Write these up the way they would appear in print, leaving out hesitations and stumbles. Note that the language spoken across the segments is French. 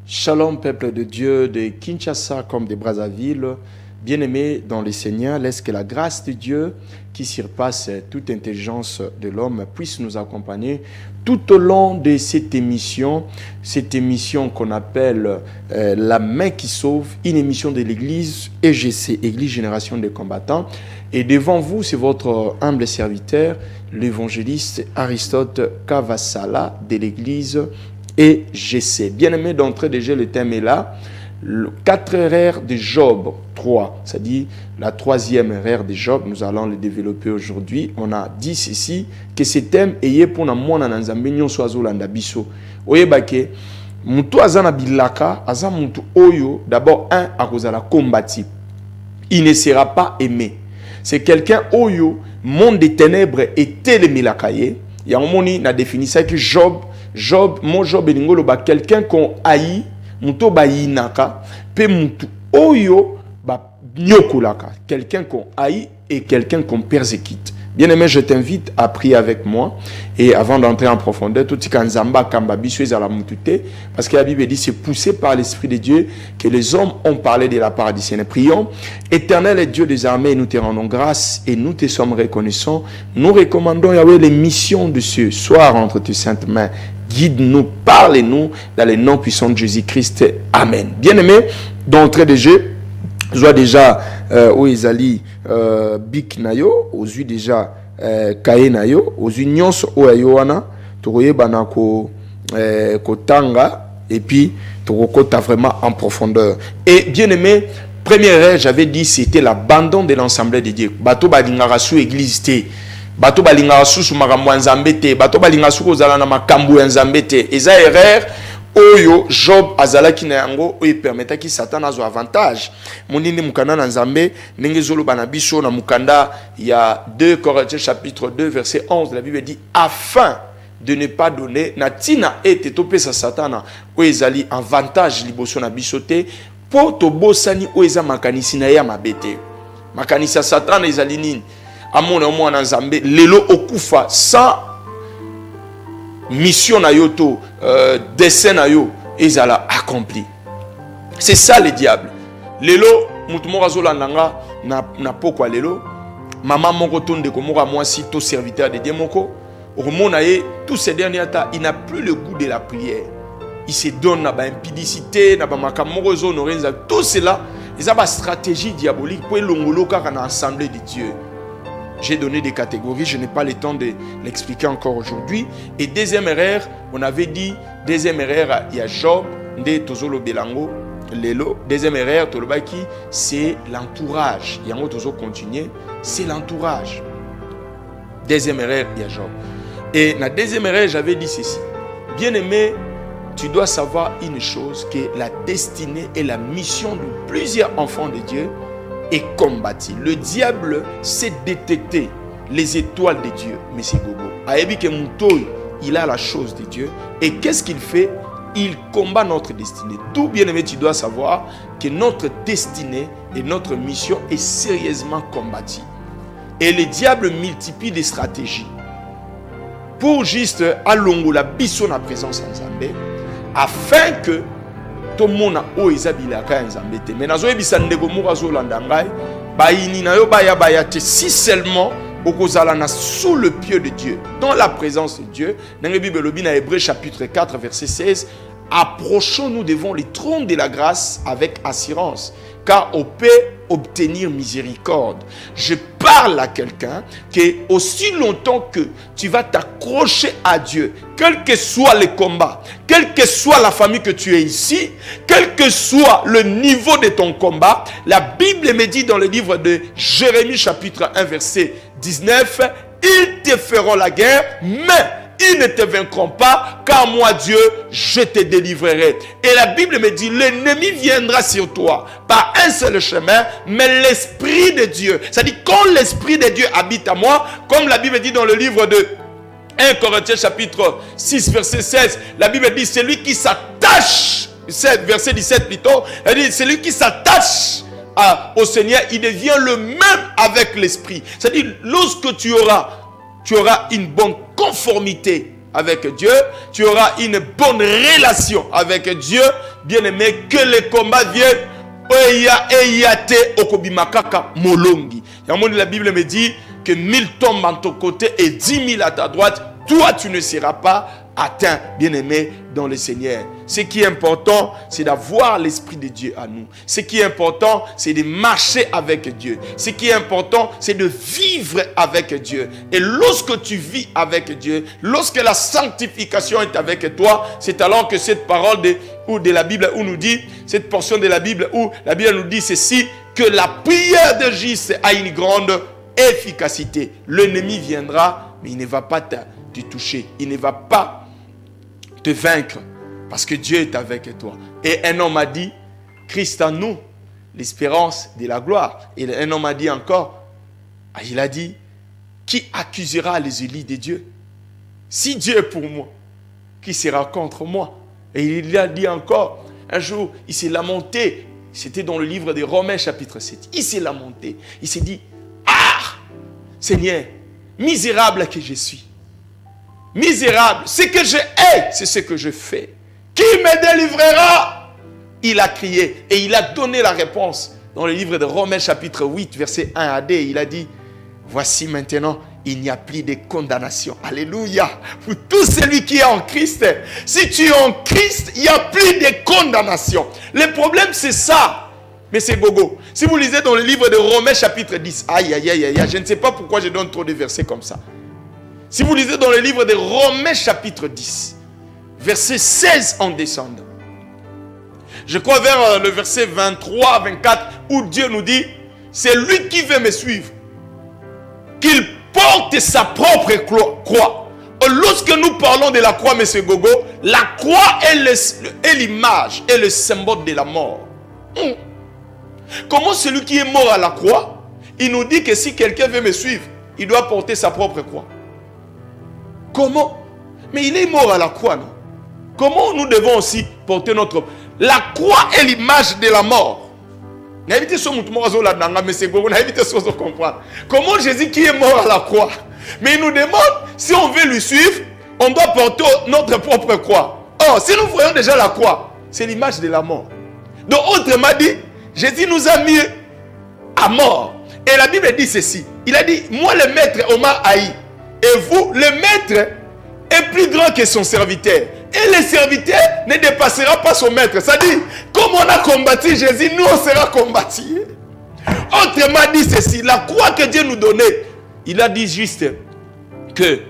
Shalom, peuple de Dieu de Kinshasa comme de Brazzaville. Bien-aimés dans le Seigneur, laisse que la grâce de Dieu, qui surpasse toute intelligence de l'homme, puisse nous accompagner tout au long de cette émission qu'on appelle La main qui sauve, une émission de l'Église EGC, Église Génération des Combattants. Et devant vous, c'est votre humble serviteur, l'évangéliste Aristote Kavasala de l'Église EGC. Bien-aimé, d'entrée déjà, le thème est là. 4 erreurs de Job 3, c'est-à-dire la 3e erreur de Job, nous allons le développer aujourd'hui. On a dit ceci, que ce thème est pour nous mona na nzambe nyonso azolanda biso. Oyebake mutu azana bilaka, aza mutu oyo d'abord akozala combattu. Il ne sera pas aimé. C'est quelqu'un oyo monde des ténèbres était le milakaye. Ya moni na défini ça que Job elingolo ba quelqu'un qu'on haït. Muto ba yinaka pe mutu oyo ba nyokulaka, quelqu'un qu'on haït et quelqu'un qu'on persécute. Bien-aimé, je t'invite à prier avec moi. Et avant d'entrer en profondeur, tout ce kanzamba kamba biso ezala mutute, parce que la Bible dit c'est poussé par l'Esprit de Dieu que les hommes ont parlé de la part du Seigneur. Prions. Éternel et Dieu des armées, nous te rendons grâce et nous te sommes reconnaissants. Nous recommandons Yahweh les missions de ce soir entre tes saintes mains. Guide-nous, parle-nous dans le nom puissant de Jésus-Christ. Amen. Bien-aimé, d'entrée de jeu, je vois déjà où ils allaient Bik Nayo, aux yeux déjà Kaye Nayo, aux yeux Nyons Oayoana, Toroye Banako Kotanga, et puis Torokota vraiment en profondeur. Et bien-aimé, première erreur, j'avais dit, c'était l'abandon de l'ensemble de Dieu. Bato Badingarasu Église T. Bato balinga susu makambo ya nzambe te, bato balinga suku ozala na makambo ya nzambe te. Eza erreur oyo Job azalaki na yango oyo permetaki Satan azo avantage. Monini mukanda na nzambe ndenge zoloba na biso na mukanda ya 2 Corinthiens chapitre 2 verset 11, la Bible dit afin de ne pas donner na tina ete topesa Satana oyo ezali avantage liboso na biso te po tobosani oyo eza makanisi na ya mabete. Makanisi ya Satana ezali nini? Amona mwana nzambe lelo okufa sans mission na yoto dessein na yo ezala accompli. C'est ça le diable. Lelo mutu moko azolanda nga na pokwa lelo mama moko tonde ko moko mwasi to serviteur de Dieu moko omona ye tous ces derniers temps il n'a plus le goût de la prière. Il se donne na ba impudicité na ba makamoko zo norenza tout cela eza ba stratégie diabolique pour longolo kaka na assemblée de Dieu. J'ai donné des catégories, je n'ai pas le temps de l'expliquer encore aujourd'hui. Et deuxième erreur, on avait dit, deuxième erreur, il y a Job, Nde Tozolo Belango, Lelo. Deuxième erreur, Tolobaki, c'est l'entourage. Il y a un autre continuer, c'est l'entourage. Deuxième erreur, il y a Job. Et dans la deuxième erreur, j'avais dit ceci. Bien-aimé, tu dois savoir une chose, que la destinée et la mission de plusieurs enfants de Dieu est combattu. Le diable sait détecter les étoiles de Dieu, mais c'est gogo. Ayebi ke Moutoy, il a la chose de Dieu. Et qu'est-ce qu'il fait? Il combat notre destinée. Tout bien-aimé, tu dois savoir que notre destinée et notre mission est sérieusement combattue. Et le diable multiplie des stratégies pour juste alongo la biso na présence en Zambé, afin que tout le monde a isabilaka nzambe te. Mais nazo ebisa ndeko moko azolanda ngai bayini na yo baya te si seulement okozala na sous le pied de Dieu, dans la présence de Dieu. Dans la Bible lobi na Hébreux chapitre 4 verset 16, approchons-nous devant les trônes de la grâce avec assurance, car on peut obtenir miséricorde. Je parle à quelqu'un que aussi longtemps que tu vas t'accrocher à Dieu, quel que soit le combat, quelle que soit la famille que tu es ici, quel que soit le niveau de ton combat, la Bible me dit dans le livre de Jérémie chapitre 1 verset 19, ils te feront la guerre, mais ils ne te vaincront pas, car moi Dieu, je te délivrerai. Et la Bible me dit, l'ennemi viendra sur toi par un seul chemin, mais l'Esprit de Dieu, c'est-à-dire quand l'Esprit de Dieu habite à moi, comme la Bible dit dans le livre de 1 Corinthiens chapitre 6 verset 16, la Bible dit, celui qui s'attache, verset 17 plutôt, elle dit, celui qui s'attache au Seigneur, il devient le même avec l'Esprit. C'est-à-dire, lorsque tu auras une bonne conformité avec Dieu, tu auras une bonne relation avec Dieu, bien-aimé, que les combats viennent. La Bible me dit que 1000 tombent à ton côté et 10 000 à ta droite. Toi, tu ne seras pas atteint, bien-aimé, dans le Seigneur. Ce qui est important, c'est d'avoir l'Esprit de Dieu à nous. Ce qui est important, c'est de marcher avec Dieu. Ce qui est important, c'est de vivre avec Dieu. Et lorsque tu vis avec Dieu, lorsque la sanctification est avec toi, c'est alors que cette parole de la Bible où nous dit, cette portion de la Bible où la Bible nous dit ceci, que la prière de juste a une grande efficacité. L'ennemi viendra, mais il ne va pas te toucher. Il ne va pas te vaincre parce que Dieu est avec toi. Et un homme a dit, Christ en nous, l'espérance de la gloire. Et un homme a dit encore, il a dit, qui accusera les élus de Dieu? Si Dieu est pour moi, qui sera contre moi? Et il a dit encore, un jour, il s'est lamenté. C'était dans le livre de Romains chapitre 7. Il s'est lamenté. Il s'est dit, Seigneur, misérable que je suis. Misérable, ce que je hais, c'est ce que je fais. Qui me délivrera? Il a crié et il a donné la réponse. Dans le livre de Romains chapitre 8, verset 1 à 2, il a dit, voici maintenant, il n'y a plus de condamnation. Alléluia. Pour tout celui qui est en Christ, si tu es en Christ, il n'y a plus de condamnation. Le problème, c'est ça. Mais c'est gogo. Si vous lisez dans le livre de Romains chapitre 10, je ne sais pas pourquoi je donne trop de versets comme ça. Si vous lisez dans le livre de Romains chapitre 10, verset 16 en descendant, je crois vers le verset 23, 24, où Dieu nous dit, c'est lui qui veut me suivre, qu'il porte sa propre croix. Lorsque nous parlons de la croix, M. Gogo, la croix est l'image, est le symbole de la mort. Comment celui qui est mort à la croix, il nous dit que si quelqu'un veut me suivre, il doit porter sa propre croix. Comment? Mais il est mort à la croix, non? Comment nous devons aussi porter notre... La croix est l'image de la mort. Comment Jésus qui est mort à la croix? Mais il nous demande, si on veut lui suivre, on doit porter notre propre croix. Or, si nous voyons déjà la croix, c'est l'image de la mort. Donc, autrement dit, Jésus nous a mis à mort. Et la Bible dit ceci. Il a dit, moi le maître, on m'a haï. Et vous, le maître est plus grand que son serviteur. Et le serviteur ne dépassera pas son maître. C'est-à-dire, comme on a combattu Jésus, nous on sera combattus. Autrement dit ceci, la croix que Dieu nous donnait, il a dit juste que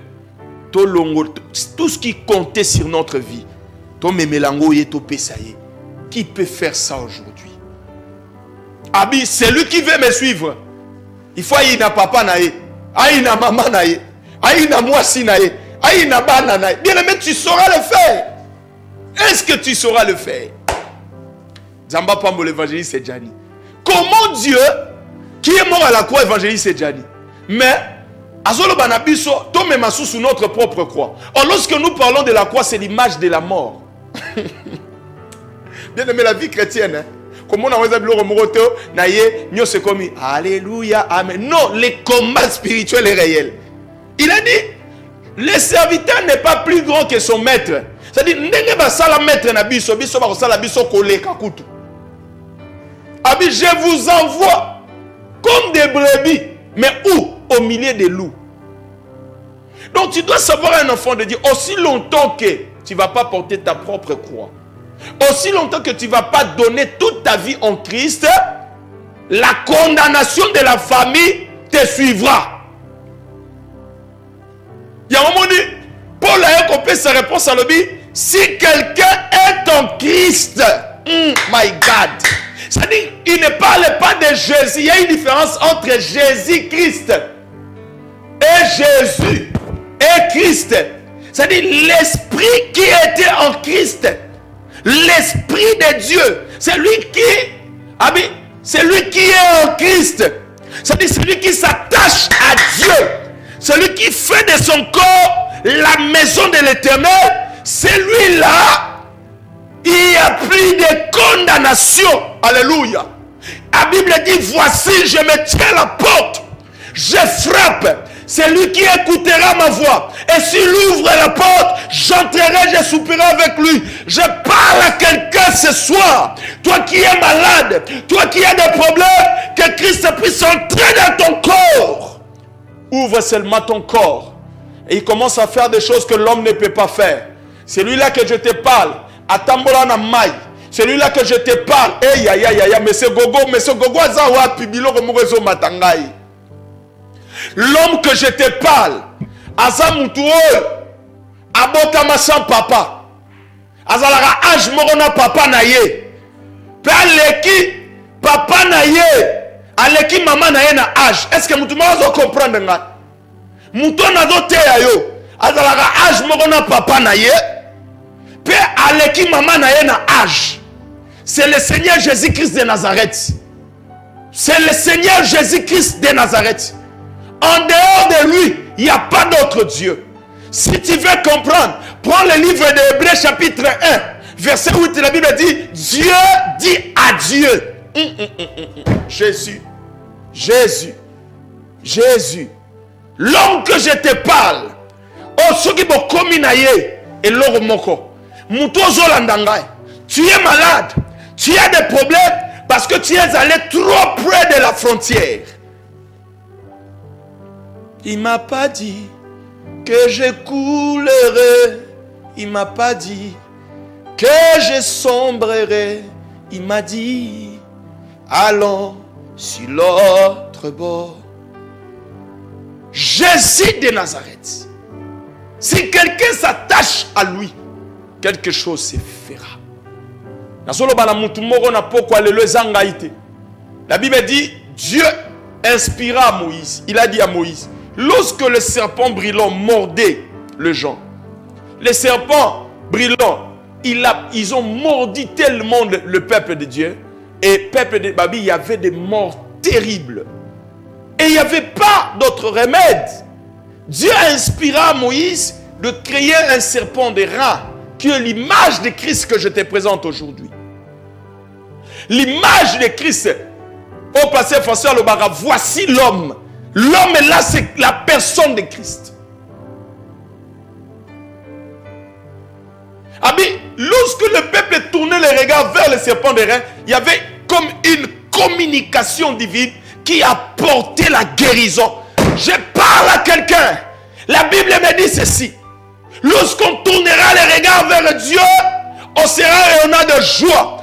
tout ce qui comptait sur notre vie, qui peut faire ça aujourd'hui? Abi, c'est lui qui veut me suivre. Il faut y na papa nae, aïe na maman nae, aïe na moi si nae, aïe na bana nae. Bien aimé, tu sauras le faire. Est-ce que tu sauras le faire? Zamba Pambo l'évangéliste c'est Djani. Comment Dieu qui est mort à la croix évangéliste c'est Djani, mais azolo banabiso to mema sous notre propre croix. Or lorsque nous parlons de la croix, c'est l'image de la mort. Bien aimé, la vie chrétienne, hein? Comment on a dit moroto naye nyo c'est comme alléluia amen. Non, le combat spirituel est réel. Il a dit le serviteur n'est pas plus grand que son maître. C'est-à-dire ndenge ba sala maître na biso biso ba sala biso koleka kutu. Abi, je vous envoie comme des brebis, mais où? Au milieu des loups. Donc tu dois savoir, un enfant de Dieu, aussi longtemps que tu ne vas pas porter ta propre croix, aussi longtemps que tu ne vas pas donner toute ta vie en Christ, la condamnation de la famille te suivra. Il y a un moment dit, Paul a compris sa réponse à l'objet. Si quelqu'un est en Christ, my God, c'est-à-dire, il ne parle pas de Jésus. Il y a une différence entre Jésus-Christ et Jésus et Christ. C'est-à-dire, l'esprit qui était en Christ, l'esprit de Dieu, c'est lui qui est en Christ. C'est-à-dire, celui qui s'attache à Dieu, celui qui fait de son corps la maison de l'Éternel, celui-là, il n'y a plus de condamnation. Alléluia. La Bible dit, voici, je me tiens à la porte. Je frappe. C'est lui qui écoutera ma voix. Et s'il ouvre la porte, j'entrerai, je souperai avec lui. Je parle à quelqu'un ce soir. Toi qui es malade, toi qui as des problèmes, que Christ puisse entrer dans ton corps. Ouvre seulement ton corps. Et il commence à faire des choses que l'homme ne peut pas faire. C'est lui-là que je te parle. Atambola na mai. C'est lui-là que je te parle. Hey, aïe, aïe, aïe, monsieur Gogo, azawa, pibilo, remorezo matangai. L'homme que je te parle, Azamutuo, Abotama sans papa, Azalara âge morona papa naye, pe aleki papa naye, aleki maman naye na âge. Est-ce que mutu mazo comprendre nga? Mutu nazo te yo, Azalara âge morona papa naye, pe aleki maman naye na âge. C'est le Seigneur Jésus-Christ de Nazareth. C'est le Seigneur Jésus-Christ de Nazareth. En dehors de lui, il n'y a pas d'autre Dieu. Si tu veux comprendre, prends le livre de Hébreux chapitre 1, verset 8, la Bible dit, Dieu dit à Dieu. Jésus, Jésus, Jésus. L'homme que je te parle, tu es malade, tu as des problèmes parce que tu es allé trop près de la frontière. Il m'a pas dit que je coulerai. Il m'a pas dit que je sombrerai. Il m'a dit, allons sur l'autre bord. Jésus de Nazareth. Si quelqu'un s'attache à lui, quelque chose se fera. La Bible dit, Dieu inspira à Moïse. Il a dit à Moïse, lorsque le serpent brillant mordait le gens, les serpents brillants, ils ont mordi tellement le peuple de Dieu. Et le peuple de Babi, il y avait des morts terribles. Et il n'y avait pas d'autre remède. Dieu a inspiré à Moïse de créer un serpent de rat, qui est l'image de Christ que je te présente aujourd'hui. L'image de Christ. Au passé, François Lobara, voici l'homme. L'homme est là, c'est la personne de Christ. Abi, lorsque le peuple tournait les regards vers le serpent de rein, il y avait comme une communication divine qui apportait la guérison. Je parle à quelqu'un. La Bible me dit ceci. Lorsqu'on tournera les regards vers Dieu, on sera rayonnant de joie.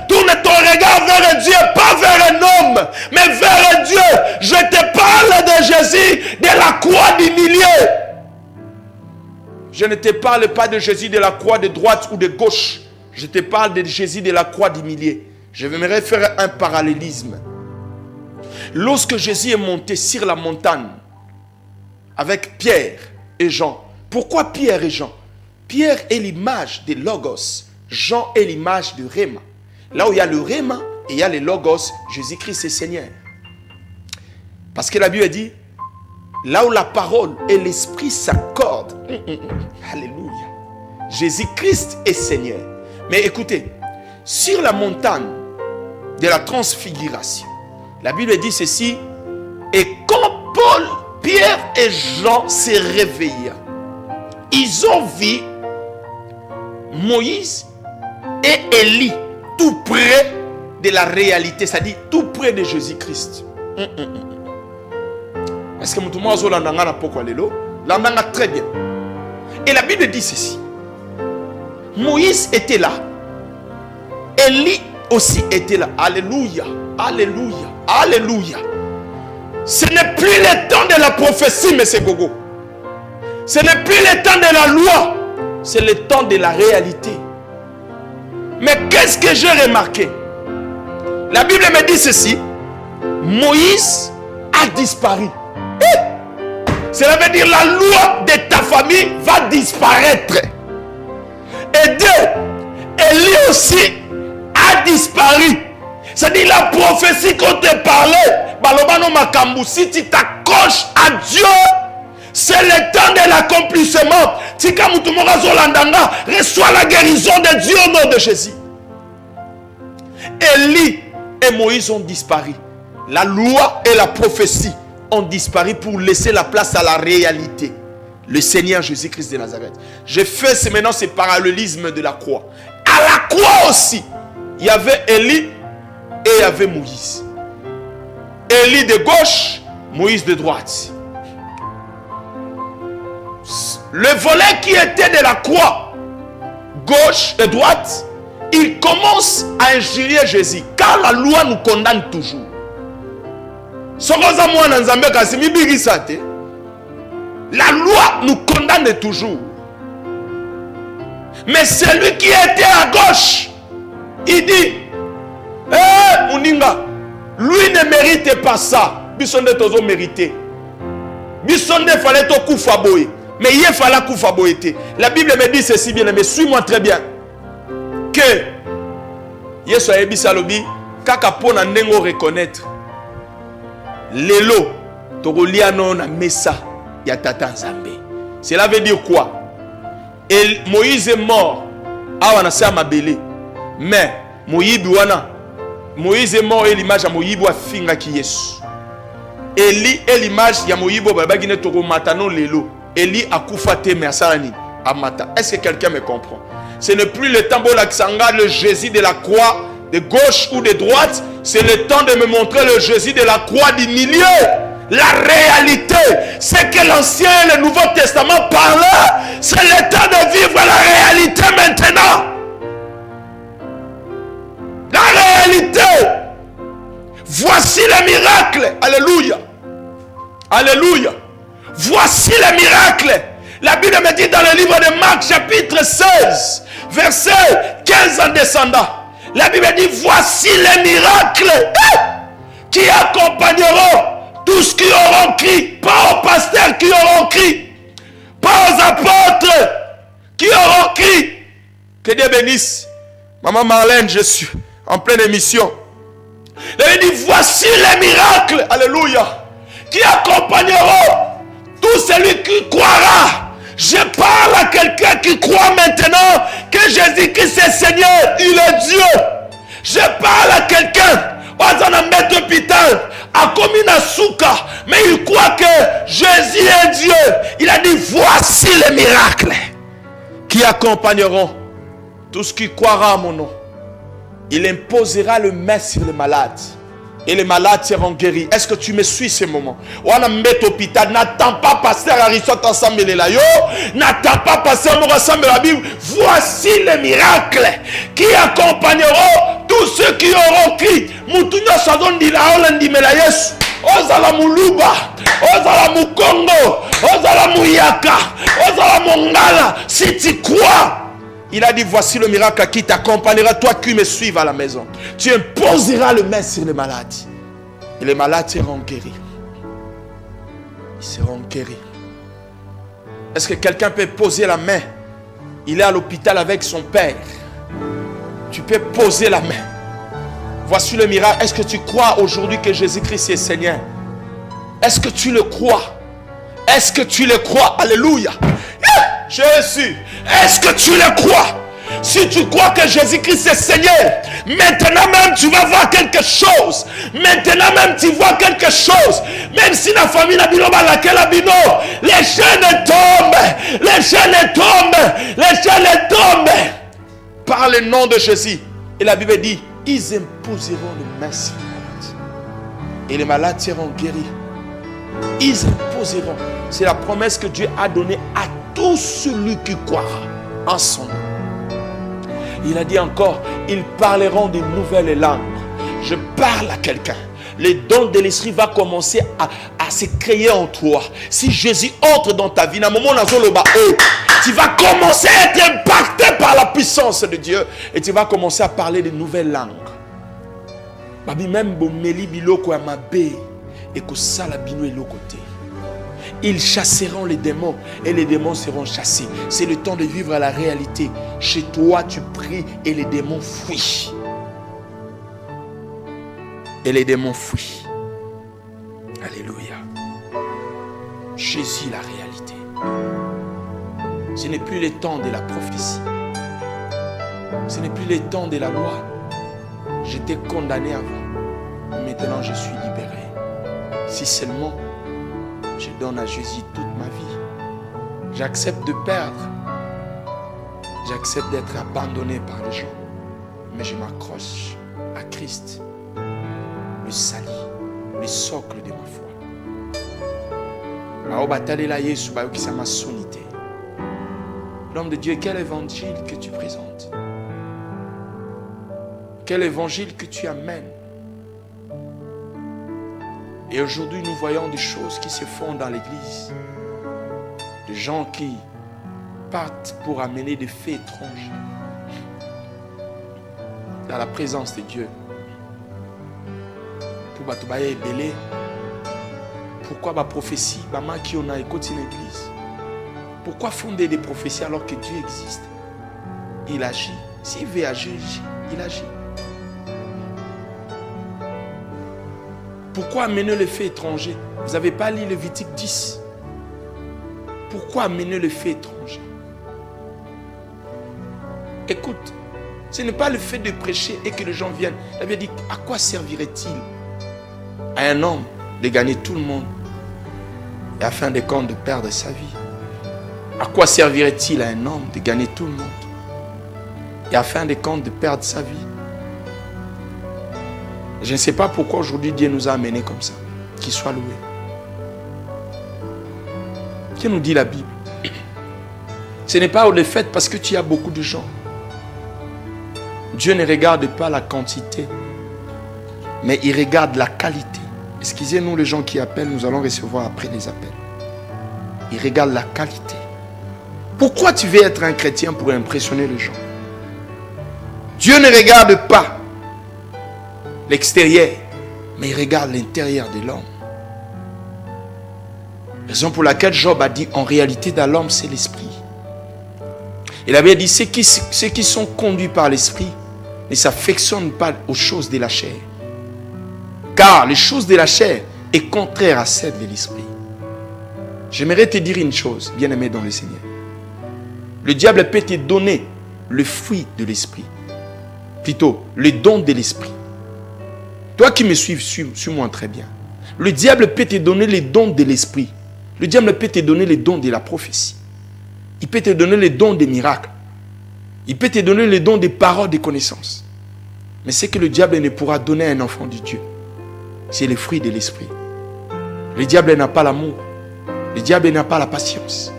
Tourne ton regard vers Dieu, pas vers un homme, mais vers Dieu. Je te parle de Jésus de la croix du milieu. Je ne te parle pas de Jésus de la croix de droite ou de gauche. Je te parle de Jésus de la croix du milieu. Je vais faire un parallélisme. Lorsque Jésus est monté sur la montagne avec Pierre et Jean, pourquoi Pierre et Jean? Pierre est l'image de Logos, Jean est l'image de Réma. Là où il y a le Réma et il y a le Logos, Jésus-Christ est Seigneur. Parce que la Bible dit, là où la parole et l'esprit s'accordent, alléluia, Jésus-Christ est Seigneur. Mais écoutez, sur la montagne de la transfiguration, la Bible dit ceci, et quand Paul, Pierre et Jean se réveillèrent, ils ont vu Moïse et Élie tout près de la réalité, c'est-à-dire tout près de Jésus-Christ. Est-ce que nous avons l'andanga pourquoi l'élo? L'andanga très bien. Et la Bible dit ceci. Moïse était là. Élie aussi était là. Alléluia. Alléluia. Alléluia. Ce n'est plus le temps de la prophétie, M. Gogo. Ce n'est plus le temps de la loi. C'est le temps de la réalité. Mais qu'est-ce que j'ai remarqué? La Bible me dit ceci. Moïse a disparu. Cela veut dire la loi de ta famille va disparaître. Et deux, Élie aussi a disparu. C'est-à-dire la prophétie qu'on te parlait, Balobano Makambu, si tu t'accroches à Dieu, c'est le temps de l'accomplissement. Tika Mutumora Zolandanga reçoit la guérison de Dieu au nom de Jésus. Élie et Moïse ont disparu. La loi et la prophétie ont disparu pour laisser la place à la réalité. Le Seigneur Jésus-Christ de Nazareth. Je fais maintenant ce parallélisme de la croix. À la croix aussi, il y avait Élie et il y avait Moïse. Élie de gauche, Moïse de droite. Le volet qui était de la croix, gauche et droite, il commence à injurier Jésus, car la loi nous condamne toujours. La loi nous condamne toujours. Mais celui qui était à gauche, il dit, Mouninga, lui ne mérite pas ça. Bisonde tozo mérité. Bisonde fallait to koufaboye. Mais il fallait koufaboye. La Bible me dit ceci bien, mais suis-moi très bien. Que Yesu a ebisa lobi, kaka pona ndengo reconnaître. Lelo, tokoliano na mesa ya tata Nzambe. Cela veut dire quoi? Et Moïse est mort. Awana sa mabele. Mais Moïse wana, Moïse est mort et l'image à Moïse a finga ki Yesu. Eli et l'image ya Moïse babagine toko matano lelo. Eli a koufate mais asarani amata. Est-ce que quelqu'un me comprend? Ce n'est plus le temps de le Jésus de la croix de gauche ou de droite. C'est le temps de me montrer le Jésus de la croix du milieu. La réalité, c'est que l'Ancien et le Nouveau Testament parlaient. C'est le temps de vivre la réalité maintenant. La réalité. Voici le miracle. Alléluia. Alléluia. Voici le miracle. La Bible me dit dans le livre de Marc chapitre 16, verset 15 en descendant. La Bible dit, voici les miracles qui accompagneront tous qui auront crié, pas aux pasteurs qui auront crié, pas aux apôtres qui auront crié. Que Dieu bénisse. Maman Marlène, je suis en pleine émission. Il dit, voici les miracles, alléluia, qui accompagneront tout celui qui croira. Je parle à quelqu'un qui croit maintenant que Jésus-Christ est Seigneur, il est Dieu. Je parle à quelqu'un, à hôpital, à Komina Souka, mais il croit que Jésus est Dieu. Il a dit, voici les miracles qui accompagneront tout ce qui croira à mon nom. Il imposera le main sur les malades. Et les malades seront guéris. Est-ce que tu me suis ce moment? On a mis hôpital. N'attends pas pasteur Aristote ensemble les layo. N'attends pas pasteur nous ensemble la Bible. Voici les miracles qui accompagneront tous ceux qui auront crié. Moutounyo sadon di la olandi melayes. Ozala muluba. Ozala mukongo. Ozala muyaka. Ozala mongala. Si tu crois. Il a dit, voici le miracle qui t'accompagnera, toi qui me suives à la maison. Tu imposeras le main sur les malades. Et les malades seront guéris. Ils seront guéris. Est-ce que quelqu'un peut poser la main? Il est à l'hôpital avec son père. Tu peux poser la main. Voici le miracle. Est-ce que tu crois aujourd'hui que Jésus-Christ est Seigneur? Est-ce que tu le crois? Est-ce que tu le crois? Alléluia. Jésus, est-ce que tu le crois? Si tu crois que Jésus-Christ est Seigneur, maintenant même tu vas voir quelque chose. Maintenant même tu vois quelque chose. Même si la famille n'a pas laquelle abino, les chaînes tombent, les chaînes tombent, les chaînes tombent. Par le nom de Jésus. Et la Bible dit, ils imposeront le main sur les malades. Et les malades seront guéris. Ils imposeront. C'est la promesse que Dieu a donnée à tout celui qui croira en son nom. Il a dit encore, ils parleront de nouvelles langues. Je parle à quelqu'un. Le don de l'esprit va commencer à se créer en toi. Si Jésus entre dans ta vie, à un moment tu vas commencer à être impacté par la puissance de Dieu. Et tu vas commencer à parler de nouvelles langues. Babi même bomeli biloko amabe et que ça la bino et côté. Ils chasseront les démons et les démons seront chassés. C'est le temps de vivre à la réalité. Chez toi, tu pries et les démons fuient. Et les démons fuient. Alléluia. Jésus, la réalité. Ce n'est plus le temps de la prophétie. Ce n'est plus le temps de la loi. J'étais condamné avant. Maintenant, je suis libéré. Si seulement je donne à Jésus toute ma vie, j'accepte de perdre. J'accepte d'être abandonné par les gens. Mais je m'accroche à Christ, le salut, le socle de ma foi. L'homme de Dieu, quel évangile que tu présentes? Quel évangile que tu amènes? Et aujourd'hui, nous voyons des choses qui se font dans l'église. Des gens qui partent pour amener des faits étrangers dans la présence de Dieu. Pour batubaye belé. Pourquoi ma prophétie, maman qui on a écouté l'église? Pourquoi fonder des prophéties alors que Dieu existe? Il agit. S'il veut agir, il agit. Pourquoi amener le fait étranger? Vous n'avez pas lu Lévitique 10. Pourquoi amener le fait étranger? Écoute, ce n'est pas le fait de prêcher et que les gens viennent. La Bible dit, à quoi servirait-il à un homme de gagner tout le monde et à fin de compte de perdre sa vie? À quoi servirait-il à un homme de gagner tout le monde et à fin de compte de perdre sa vie? Je ne sais pas pourquoi aujourd'hui Dieu nous a amenés comme ça. Qu'il soit loué. Que nous dit la Bible? Ce n'est pas le fait parce que tu as beaucoup de gens. Dieu ne regarde pas la quantité, mais il regarde la qualité. Excusez-nous les gens qui appellent, nous allons recevoir après les appels. Il regarde la qualité. Pourquoi tu veux être un chrétien pour impressionner les gens? Dieu ne regarde pas l'extérieur, mais il regarde l'intérieur de l'homme. Raison pour laquelle Job a dit, en réalité dans l'homme c'est l'esprit. Il avait dit, ceux qui sont conduits par l'esprit ne s'affectionnent pas aux choses de la chair. Car les choses de la chair est contraire à celles de l'esprit. J'aimerais te dire une chose, bien-aimé dans le Seigneur. Le diable peut te donner le fruit de l'esprit. Plutôt, le don de l'esprit. Toi qui me suis-moi très bien. Le diable peut te donner les dons de l'esprit. Le diable peut te donner les dons de la prophétie. Il peut te donner les dons des miracles. Il peut te donner les dons des paroles, des connaissances. Mais ce que le diable ne pourra donner à un enfant de Dieu, c'est le fruit de l'esprit. Le diable n'a pas l'amour. Le diable n'a pas la patience.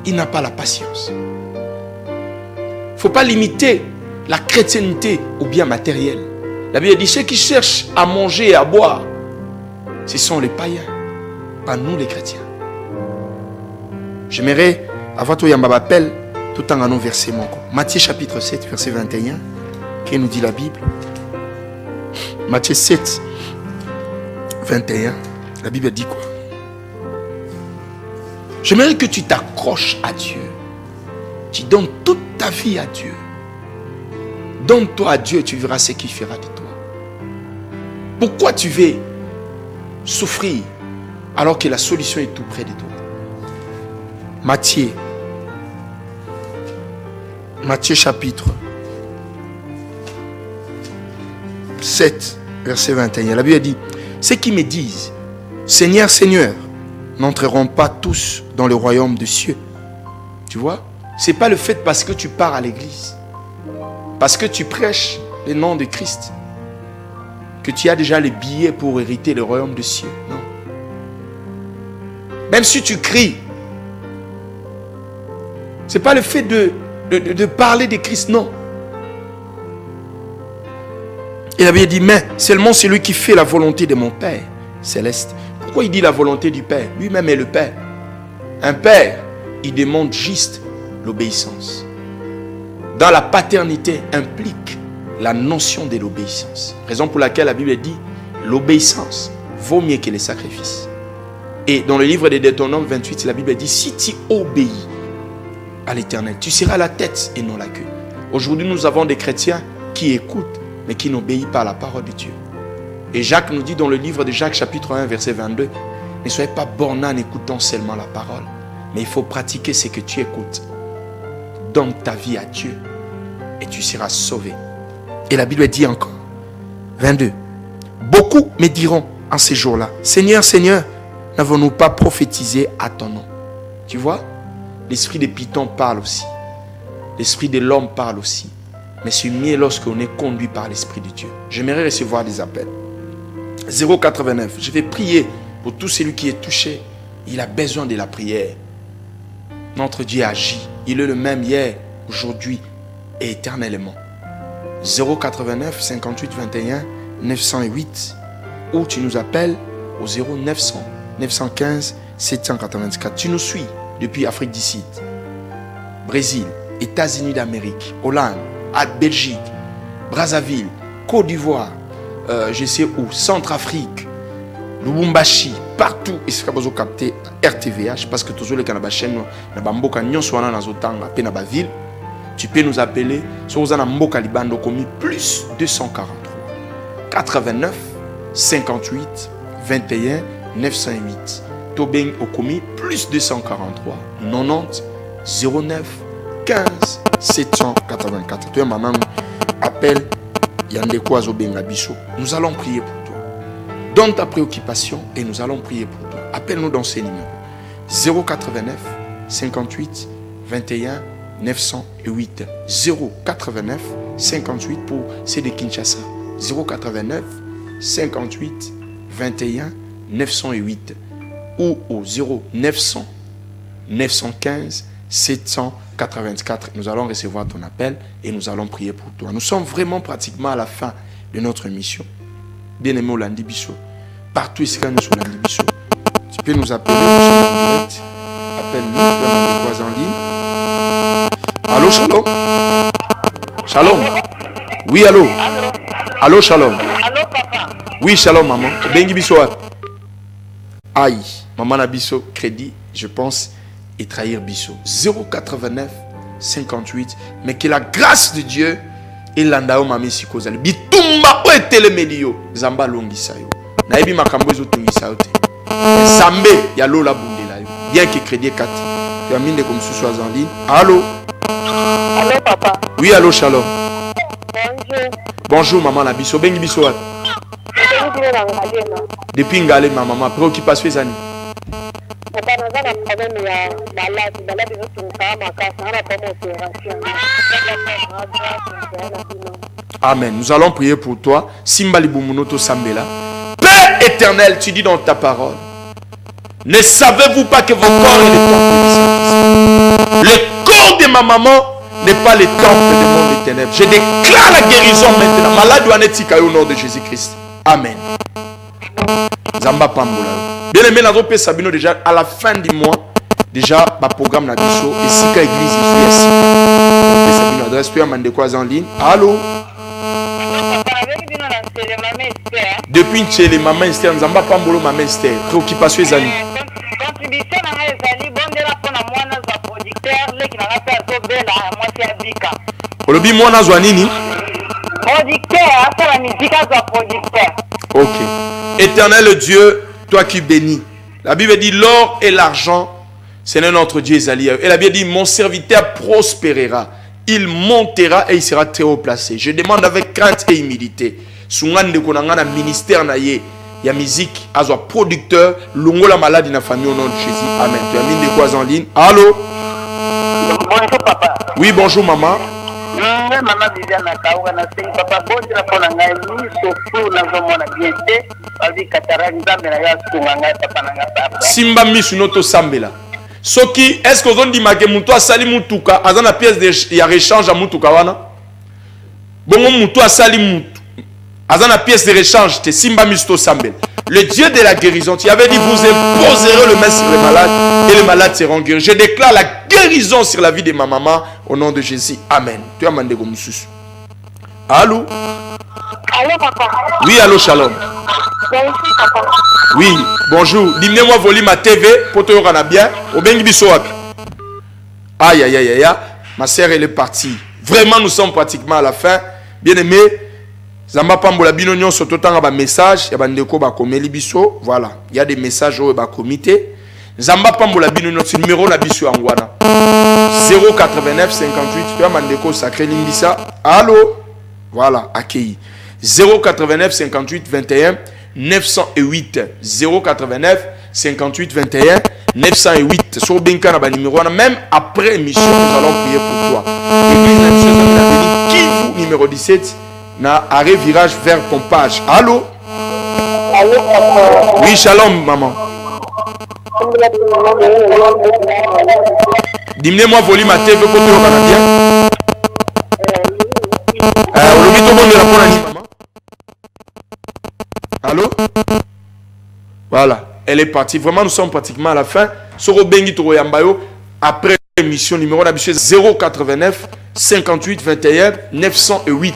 Il n'a pas la patience. Il ne faut pas limiter la chrétienté au bien matériel. La Bible dit, ceux qui cherchent à manger et à boire, ce sont les païens, pas nous les chrétiens. J'aimerais, avant tout, Yamba m'appelle, tout en allant verser mon corps. Matthieu chapitre 7, verset 21, qui nous dit la Bible. Matthieu 7, 21, la Bible dit quoi? J'aimerais que tu t'accroches à Dieu. Tu donnes toute ta vie à Dieu. Donne-toi à Dieu et tu verras ce qu'il fera de toi. Pourquoi tu veux souffrir alors que la solution est tout près de toi? Matthieu chapitre 7, verset 21. La Bible dit, ceux qui me disent, Seigneur, Seigneur, n'entreront pas tous dans le royaume des cieux. Tu vois? Ce n'est pas le fait parce que tu pars à l'église, parce que tu prêches le nom de Christ, que tu as déjà les billets pour hériter le royaume des cieux. Non. Même si tu cries, ce n'est pas le fait de parler de Christ, non. Il avait dit, mais seulement celui qui fait la volonté de mon Père céleste. Pourquoi il dit la volonté du Père? Lui-même est le Père. Un Père, il demande juste l'obéissance. Dans la paternité implique la notion de l'obéissance. Raison pour laquelle la Bible dit, l'obéissance vaut mieux que les sacrifices. Et dans le livre de Deutéronome 28, la Bible dit, si tu obéis à l'Éternel, tu seras la tête et non la queue. Aujourd'hui, nous avons des chrétiens qui écoutent, mais qui n'obéissent pas à la parole de Dieu. Et Jacques nous dit dans le livre de Jacques chapitre 1 verset 22, ne soyez pas bornés en écoutant seulement la parole, mais il faut pratiquer ce que tu écoutes. Donne ta vie à Dieu et tu seras sauvé. Et la Bible dit encore, 22, Beaucoup me diront en ces jours-là, Seigneur, Seigneur, n'avons-nous pas prophétisé à ton nom? Tu vois, l'esprit des Python parle aussi. L'esprit de l'homme parle aussi. Mais c'est mieux lorsqu'on est conduit par l'esprit de Dieu. J'aimerais recevoir des appels. 089, je vais prier pour tout celui qui est touché. Il a besoin de la prière. Notre Dieu agit. Il est le même hier, aujourd'hui et éternellement. 089 58 21 908. Ou tu nous appelles au 0900 915 784. Tu nous suis depuis Afrique du Sud, Brésil, États-Unis d'Amérique, Hollande, Belgique, Brazzaville, Côte d'Ivoire, je sais où, Centrafrique, Lubumbashi, partout. Et c'est vous capter RTVH parce que tous les Canadiens chaîne na bamboka nyonso wana nazotanga pe na ba ville. Tu peux nous appeler sur vous en mboka libando commis plus 243 89 58 21 908. Tobeng au commis plus 243 90 09 15 784. Toi maman appelle Yande Kwazo Benga Bisso. Nous allons prier pour toi. Donne ta préoccupation et nous allons prier pour toi. Appelle-nous dans ces numéros 089 58 21 908 089 58 pour ceux de Kinshasa 089 58 21 908 ou au 0900 915 784. Nous allons recevoir ton appel et nous allons prier pour toi. Nous sommes vraiment pratiquement à la fin de notre mission. Bien-aimé Olandi Bisso, partout ici quand nous sommes Olandi Bisso, tu peux nous appeler, nous sommes en direct. Appelle-nous, tu peux mettre quoi en ligne. Allô, Shalom. Shalom. Oui, allô. Allô, Shalom. Allô, papa. Oui, Shalom, maman. Bengi Bisso. Aïe, maman na Bisso, crédit, je pense, et trahir Bisso. 089 58. Mais que la grâce de Dieu et l'andao mami sikozali. Bitumba o etelemelio. Zamba longisa yo. Na ebi makambo ezo tungisa yo te. Zambe ya lola bundela yo. Bien que crédit 4. Tu as mis de comme sous en ligne. Allô? Allô, papa. Oui, allô, Shalom. Bonjour. Bonjour, maman na Bisso. Bengi Bisso. Depuis Ngale, ma maman. Préoccupation ezani. Amen. Nous allons prier pour toi. Simbali Bumunoto Sambela. Père éternel, tu dis dans ta parole, ne savez-vous pas que vos corps est le temple du Saint-Esprit? Le corps de ma maman n'est pas le temple du monde des ténèbres. Je déclare la guérison maintenant. Malade ou anétika au nom de Jésus-Christ. Amen. Zamba Pambola. Bien aimé, nous avons Sabino déjà à la fin du mois. Déjà, le programme na biso et Sika Église ici. Sabino adresse toi mande quoi en ligne. Allô? Depuis chez les mamans Esther, Zamba Pambolo maman Esther. Préoccupation les amis. Contribution na nga ezali bondela pona mwana za producteur leki na nga pe azobela mwasi ya bika. Olobi mwana zwa nini? Producteur, asala musique za producteur. Ok. Éternel Dieu, toi qui bénis. La Bible dit l'or et l'argent, c'est notre Dieu Ezali. Et la Bible dit mon serviteur prospérera. Il montera et il sera très haut placé. Je demande avec crainte et humilité. Sungande konangana ministère na ye. Il y a musique, azwa producteur, longo la maladie na famille au nom de Jésus. Amen. Tu as mis des quoi en ligne? Allô? Bonjour papa. Oui, bonjour maman. Maman Viviane Nakauga na sing papa bonjour pona ngai ni sofu na zomona biete. Abi katarani nzambe na ya sunga ngai papa na ngapa. Simba misu noto sambela. Soki, est-ce que vous avez dit que mutu asali mutuka, azana pièce de ya rechange à mutuka wana? Bongo mutu asali mutu. Azana pièce de rechange te simba misto sambel. Le Dieu de la guérison, tu avais dit vous imposerez le main sur les malades et les malades seront guéris. Je déclare la guérison sur la vie de ma maman au nom de Jésus. Amen. Tu as mandé comme sous. Allô? Allô papa. Oui, allô, Shalom. Bonjour papa. Oui, bonjour. Diminuez-moi volume à TV pour te rendre bien. Au bengi biso wapi. Aïe, aïe, aïe, aïe. Ma sœur, elle est partie. Vraiment, nous sommes pratiquement à la fin. Bien aimé. Zamba Pambola bino nyonso totanga ba message ya bandeko ba komeli biso. Voilà, il y a des messages au ba comité. Zamba Pambola bino nyonso numéro na biso angwana 089 58 tu as mandeko sacré limbisa. Allô? Voilà, accueilli. 089 58 21 908. 089 58 21 908. Sur Benka na numéro, même après émission, nous allons prier pour toi. Église Kivu numéro 17, na arrêt virage vers Pompage. Allô? Allô, papa. Oui, shalom, maman. Diminue-moi volume à TV côté au Canadien. Maman. Allô? Voilà, elle est partie. Vraiment, nous sommes pratiquement à la fin. Soro Bengi Toro Yambayo, après l'émission numéro d'habitude 089 58 21 908.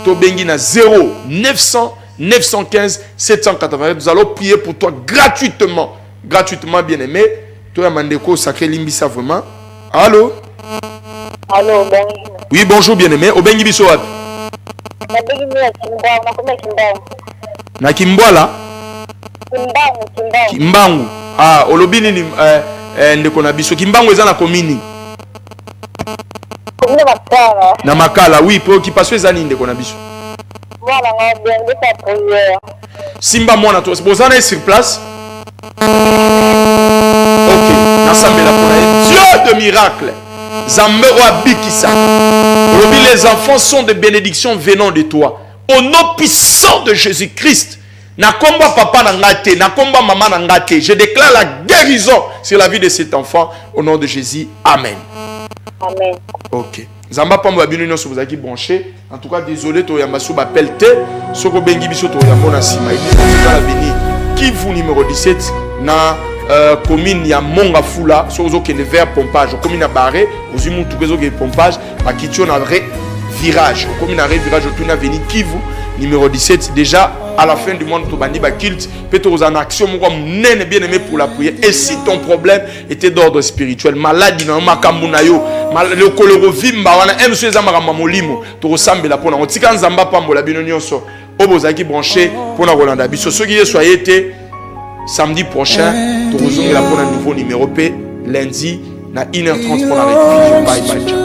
To Bengi na 0 900 915 780. Nous allons prier pour toi gratuitement. Gratuitement, bien aimé. Toi, Mandeko, sacré Limbisa, vraiment. Allô? Allô, bonjour. Oui, bonjour, bien aimé. Obengi Biso. Na Kimbwala? Kimbangu. Ah, olobini ni ndeko na biso. Kimbangu eza na komini. Komini Makala. Na Makala, oui, préoccupation eza ni ndeko na biso. Voilà, on bien de ta prière. Simba mwana to. Bozana sur place. Ok, nasambela pour Dieu de miracle. Zambero abikisa. Les enfants sont des bénédictions venant de toi. Au nom puissant de Jésus-Christ. Nakomba papa nangate, nakomba maman nangate. Je déclare la guérison sur la vie de cet enfant au nom de Jésus. Amen. Amen. Ok. Zamba pambo abino nyoso bozaki branché. En tout cas désolé to yamba sou bapel te. Soko bengi biso to yamba na sima. La beni Kivu numéro 17 na commune ya Monga Fula sozo ke le vers pompage commune na Barré ozimu tukezo ke pompage bakitio na virage commune na virage tout na veni Kivu numéro 17 déjà à la fin du monde to bandi ba culte peut-être aux en action mon nene bien aimé pour la prière. Et si ton problème était d'ordre spirituel, maladie na makambu na yo le kolero vimba wana emso eza makamba molimo to resembler pona on tika nzamba pambola bino nyonso obozaki branché pona Rolanda biso soki yeso ayete samedi prochain tu rejoindras pour un nouveau numéro P lundi na 1h30 pour la révision. Bye bye.